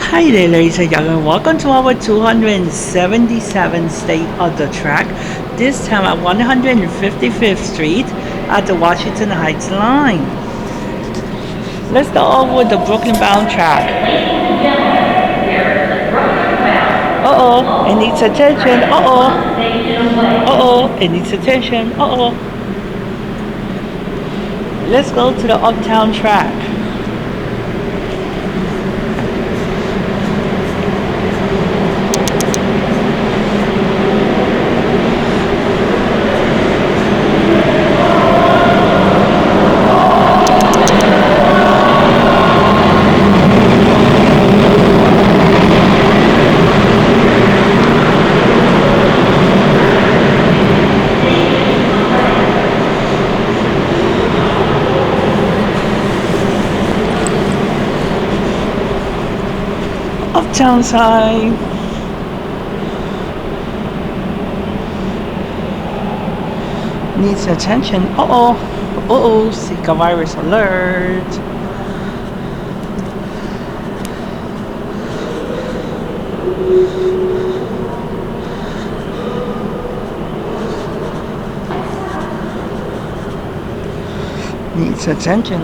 Hi there, ladies and gentlemen. Welcome to our 277th state of the track. This time at 155th Street at the Washington Heights line. Let's go over the Brooklyn bound track. It needs attention. It needs attention. Let's go to the Uptown track. Uptown side. Needs attention. Zika virus alert. Needs attention.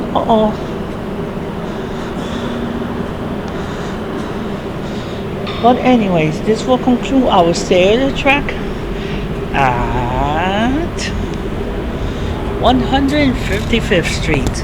But anyways, this will conclude our stay at the track at 155th Street.